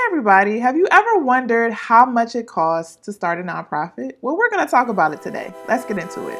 Everybody, have you ever wondered how much it costs to start a nonprofit? Well, we're going to talk about it today. Let's get into it.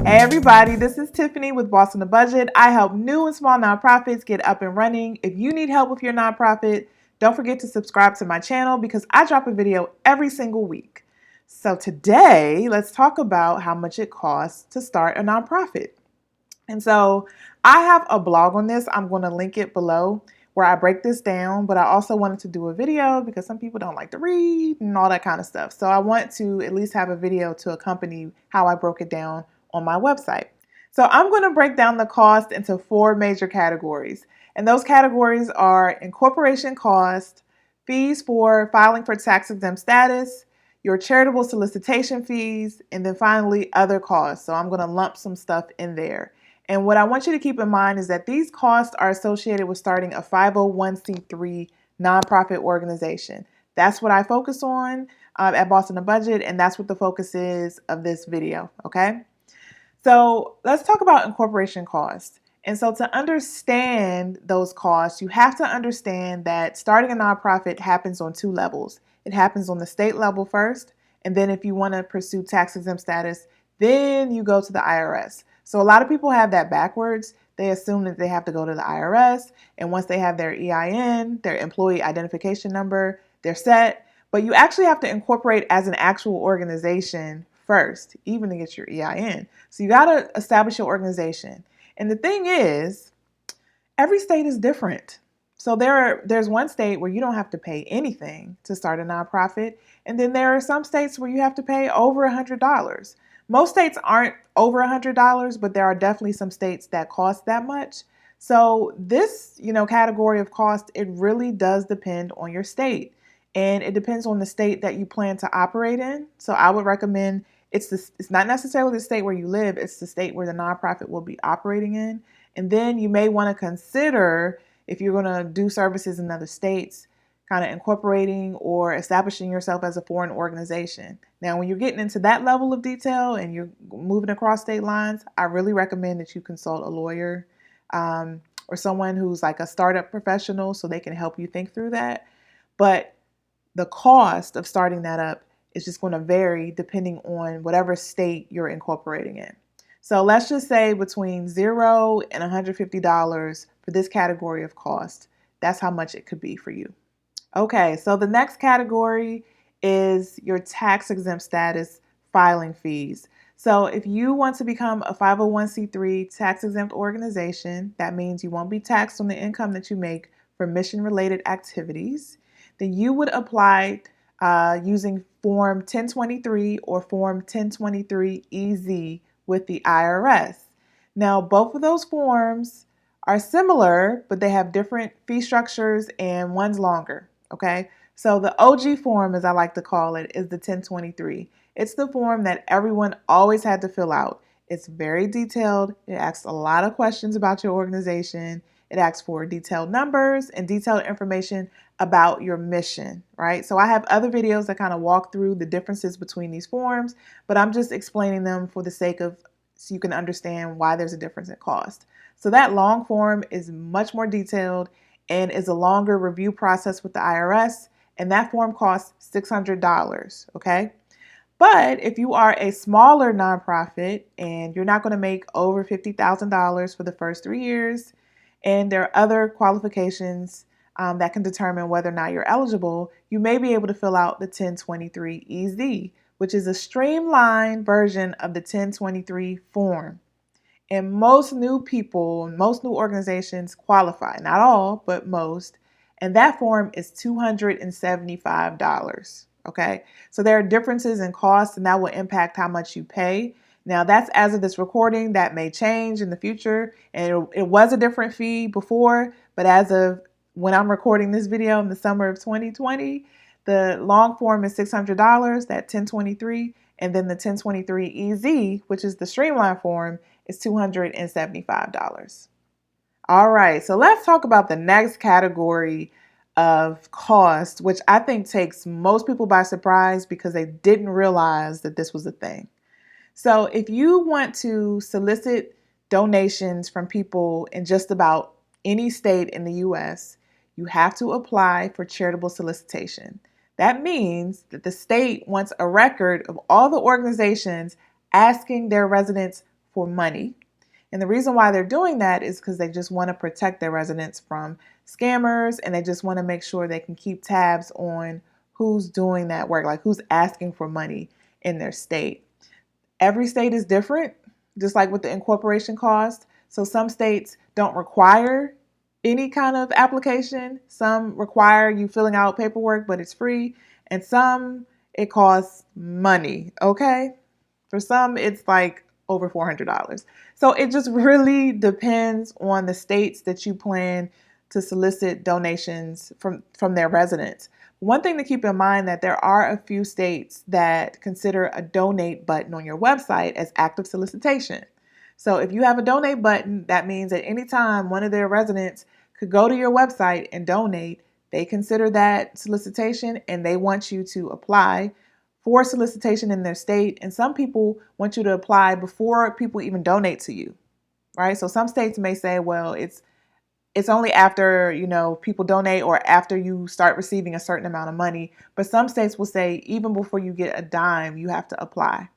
Hey everybody, this is Tiffany with Boss on the Budget. I help new and small nonprofits get up and running. If you need help with your nonprofit, don't forget to subscribe to my channel because I drop a video every single week. So today, let's talk about how much it costs to start a nonprofit. And so I have a blog on this. I'm going to link it below where I break this down, but I also wanted to do a video because some people don't like to read and all that kind of stuff. So I want to at least have a video to accompany how I broke it down on my website. So I'm going to break down the cost into 4 major categories. And those categories are incorporation cost, fees for filing for tax-exempt status, your charitable solicitation fees, and then finally other costs. So I'm going to lump some stuff in there. And what I want you to keep in mind is that these costs are associated with starting a 501c3 nonprofit organization. That's what I focus on at Boss on the Budget, and that's what the focus is of this video, okay? So let's talk about incorporation costs. And so to understand those costs, you have to understand that starting a nonprofit happens on 2 levels. It happens on the state level first, and then if you want to pursue tax-exempt status, then you go to the IRS. So a lot of people have that backwards. They assume that they have to go to the IRS, and once they have their EIN, their employee identification number, they're set. But you actually have to incorporate as an actual organization first, even to get your EIN. So you got to establish your organization. And the thing is, every state is different. So there's one state where you don't have to pay anything to start a nonprofit, and then there are some states where you have to pay over $100. Most states aren't over $100, but there are definitely some states that cost that much. So this, category of cost, it really does depend on your state, and it depends on the state that you plan to operate in. So I would recommend it's not necessarily the state where you live, it's the state where the nonprofit will be operating in. And then you may want to consider, if you're going to do services in other states, kind of incorporating or establishing yourself as a foreign organization. Now, when you're getting into that level of detail and you're moving across state lines, I really recommend that you consult a lawyer or someone who's like a startup professional so they can help you think through that. But the cost of starting that up is just going to vary depending on whatever state you're incorporating in. So let's just say between $0 and $150 for this category of cost. That's how much it could be for you. Okay, so the next category is your tax-exempt status filing fees. So if you want to become a 501c3 tax-exempt organization, that means you won't be taxed on the income that you make for mission-related activities, then you would apply using Form 1023 or Form 1023-EZ with the IRS. Now, both of those forms are similar, but they have different fee structures and one's longer, okay? So the OG form, as I like to call it, is the 1023. It's the form that everyone always had to fill out. It's very detailed. It asks a lot of questions about your organization. It asks for detailed numbers and detailed information about your mission, right? So I have other videos that kind of walk through the differences between these forms, but I'm just explaining them for the sake of so you can understand why there's a difference in cost. So that long form is much more detailed and is a longer review process with the IRS, and that form costs $600, okay? But if you are a smaller nonprofit and you're not going to make over $50,000 for the first 3 years, and there are other qualifications that can determine whether or not you're eligible, you may be able to fill out the 1023-EZ, which is a streamlined version of the 1023 form. And most new people, most new organizations qualify, not all, but most, and that form is $275, okay? So there are differences in costs, and that will impact how much you pay. Now, that's as of this recording. That may change in the future, and it was a different fee before, but as of when I'm recording this video in the summer of 2020, the long form is $600, that 1023, and then the 1023-EZ, which is the streamlined form, is $275. All right, so let's talk about the next category of cost, which I think takes most people by surprise because they didn't realize that this was a thing. So, if you want to solicit donations from people in just about any state in the US, you have to apply for charitable solicitation. That means that the state wants a record of all the organizations asking their residents for money. And the reason why they're doing that is because they just want to protect their residents from scammers, and they just want to make sure they can keep tabs on who's doing that work, like who's asking for money in their state. Every state is different, just like with the incorporation cost. So some states don't require any kind of application. Some require you filling out paperwork, but it's free. And some, it costs money, okay? For some, it's like over $400. So it just really depends on the states that you plan to solicit donations from their residents. One thing to keep in mind that there are a few states that consider a donate button on your website as active solicitation. So if you have a donate button, that means at any time one of their residents could go to your website and donate. They consider that solicitation and they want you to apply for solicitation in their state. And some people want you to apply before people even donate to you, right? So some states may say, well, it's only after, people donate or after you start receiving a certain amount of money. But some states will say even before you get a dime, you have to apply.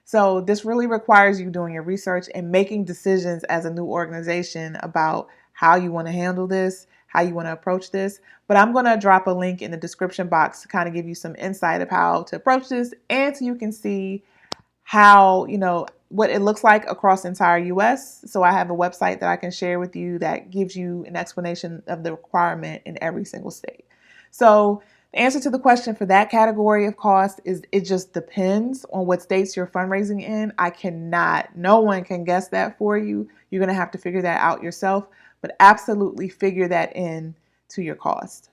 So this really requires you doing your research and making decisions as a new organization about how you want to handle this, how you want to approach this. But I'm going to drop a link in the description box to kind of give you some insight of how to approach this, and so you can see how, what it looks like across the entire US. So I have a website that I can share with you that gives you an explanation of the requirement in every single state. So the answer to the question for that category of cost is it just depends on what states you're fundraising in. No one can guess that for you. You're going to have to figure that out yourself, but absolutely figure that in to your cost.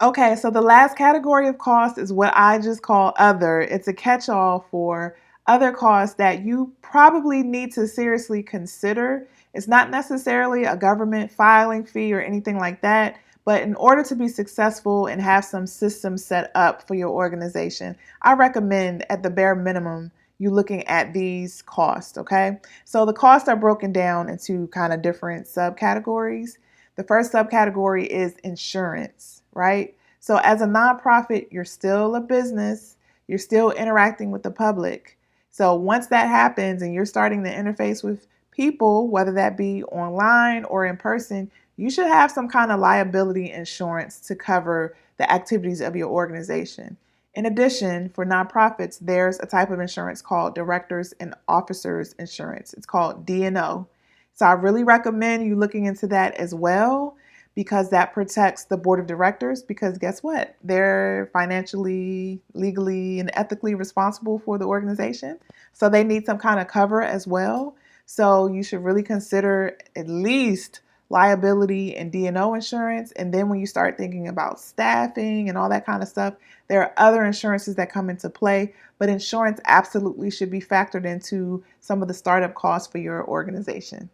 Okay, so the last category of cost is what I just call other. It's a catch-all for other costs that you probably need to seriously consider. It's not necessarily a government filing fee or anything like that, but in order to be successful and have some systems set up for your organization, I recommend at the bare minimum you looking at these costs, okay? So the costs are broken down into kind of different subcategories. The first subcategory is insurance, right? So as a nonprofit, you're still a business, you're still interacting with the public. So once that happens and you're starting to interface with people, whether that be online or in person, you should have some kind of liability insurance to cover the activities of your organization. In addition, for nonprofits, there's a type of insurance called Directors and Officers Insurance. It's called D&O. So I really recommend you looking into that as well, because that protects the board of directors, because guess what? They're financially, legally, and ethically responsible for the organization. So they need some kind of cover as well. So you should really consider at least liability and D&O insurance. And then when you start thinking about staffing and all that kind of stuff, there are other insurances that come into play, but insurance absolutely should be factored into some of the startup costs for your organization.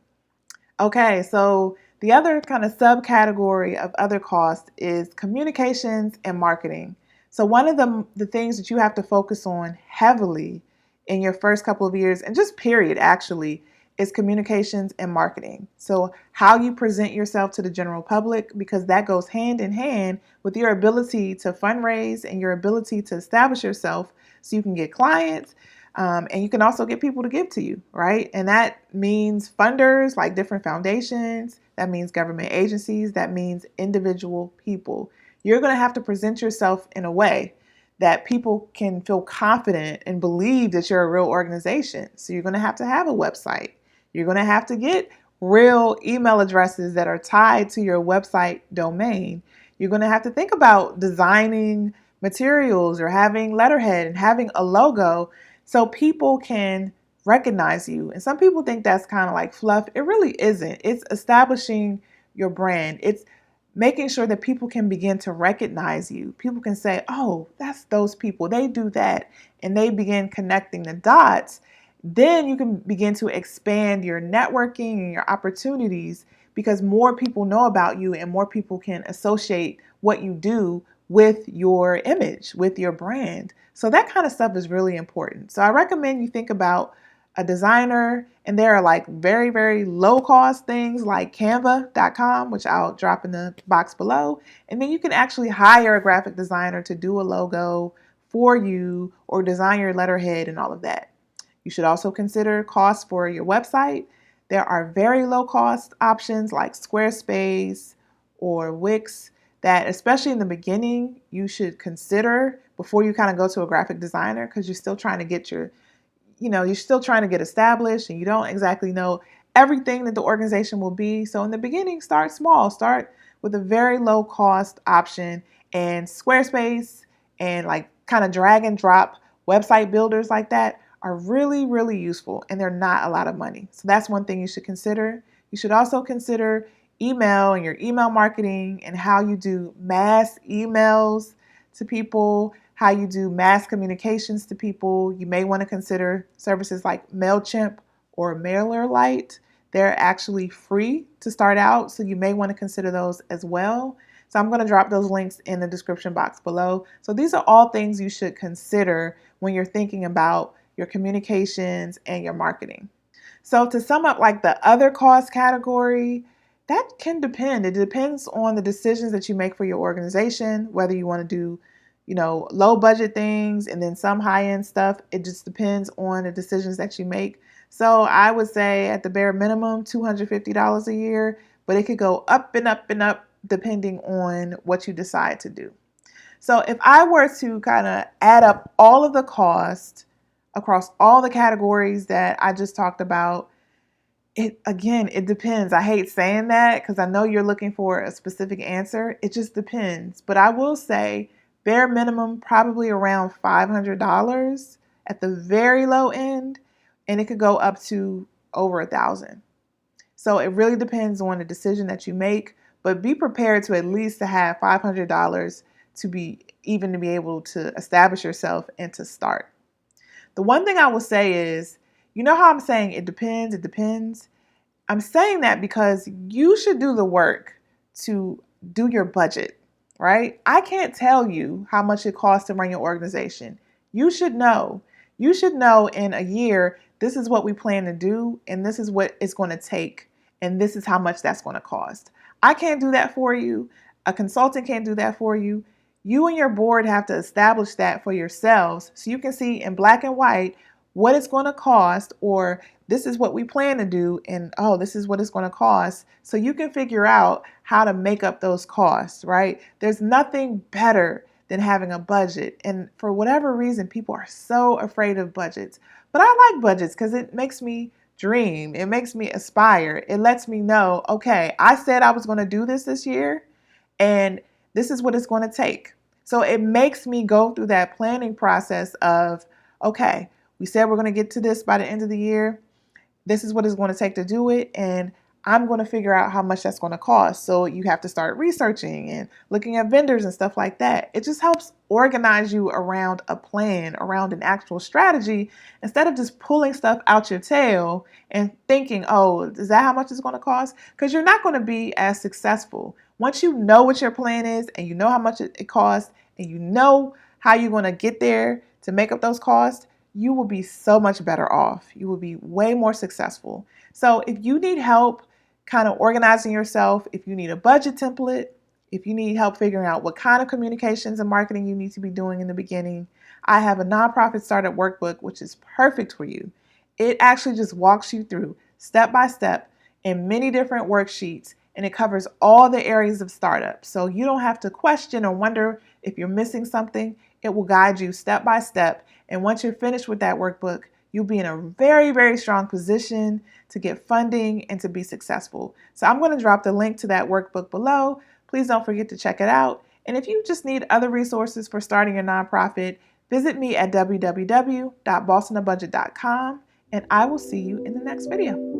Okay, so the other kind of subcategory of other costs is communications and marketing. So one of the things that you have to focus on heavily in your first couple of years, and just period actually, is communications and marketing. So how you present yourself to the general public, because that goes hand in hand with your ability to fundraise and your ability to establish yourself so you can get clients. And you can also get people to give to you, right? And that means funders like different foundations. That means government agencies. That means individual people. You're going to have to present yourself in a way that people can feel confident and believe that you're a real organization. So you're going to have a website. You're going to have to get real email addresses that are tied to your website domain. You're going to have to think about designing materials or having letterhead and having a logo so people can recognize you. And some people think that's kind of like fluff. It really isn't. It's establishing your brand. It's making sure that people can begin to recognize you. People can say, oh, that's those people. They do that. And they begin connecting the dots. Then you can begin to expand your networking and your opportunities, because more people know about you and more people can associate what you do with your image, with your brand. So that kind of stuff is really important. So I recommend you think about a designer, and there are like very, very low cost things like canva.com, which I'll drop in the box below. And then you can actually hire a graphic designer to do a logo for you or design your letterhead and all of that. You should also consider costs for your website. There are very low cost options like Squarespace or Wix that, especially in the beginning, you should consider before you kind of go to a graphic designer, because you're still trying to get you're still trying to get established and you don't exactly know everything that the organization will be. So in the beginning, start small. Start with a very low cost option, and Squarespace and like kind of drag and drop website builders like that are really, really useful, and they're not a lot of money. So that's one thing you should consider. You should also consider email and your email marketing and how you do mass emails to people, how you do mass communications to people. You may want to consider services like MailChimp or MailerLite. They're actually free to start out, so you may want to consider those as well. So I'm going to drop those links in the description box below. So these are all things you should consider when you're thinking about your communications and your marketing. So to sum up, like the other cost category, that can depend. It depends on the decisions that you make for your organization, whether you want to do, low budget things and then some high end stuff. It just depends on the decisions that you make. So I would say at the bare minimum, $250 a year, but it could go up and up and up depending on what you decide to do. So if I were to kind of add up all of the cost across all the categories that I just talked about, it depends. I hate saying that because I know you're looking for a specific answer. It just depends. But I will say bare minimum, probably around $500 at the very low end, and it could go up to over $1,000. So it really depends on the decision that you make, but be prepared to at least to have $500 to be able to establish yourself and to start. The one thing I will say is, you know how I'm saying it depends? I'm saying that because you should do the work to do your budget, right? I can't tell you how much it costs to run your organization. You should know. You should know in a year, this is what we plan to do, and this is what it's going to take, and this is how much that's going to cost. I can't do that for you. A consultant can't do that for you. You and your board have to establish that for yourselves so you can see in black and white what it's going to cost, or this is what we plan to do, and oh, this is what it's going to cost, so you can figure out how to make up those costs, right? There's nothing better than having a budget, and for whatever reason, people are so afraid of budgets. But I like budgets because it makes me dream. It makes me aspire. It lets me know, okay, I said I was going to do this year, and this is what it's going to take. So it makes me go through that planning process of, okay, we said we're going to get to this by the end of the year. This is what it's going to take to do it, and I'm going to figure out how much that's going to cost. So you have to start researching and looking at vendors and stuff like that. It just helps organize you around a plan, around an actual strategy, instead of just pulling stuff out your tail and thinking, oh, is that how much it's going to cost? Because you're not going to be as successful. Once you know what your plan is and you know how much it costs and you know how you're going to get there to make up those costs, you will be so much better off. You will be way more successful. So if you need help kind of organizing yourself, if you need a budget template, if you need help figuring out what kind of communications and marketing you need to be doing in the beginning, I have a nonprofit startup workbook, which is perfect for you. It actually just walks you through step by step in many different worksheets, and it covers all the areas of startup. So you don't have to question or wonder if you're missing something. It will guide you step by step. And once you're finished with that workbook, you'll be in a very, very strong position to get funding and to be successful. So I'm going to drop the link to that workbook below. Please don't forget to check it out. And if you just need other resources for starting your nonprofit, visit me at www.bossonabudget.com, and I will see you in the next video.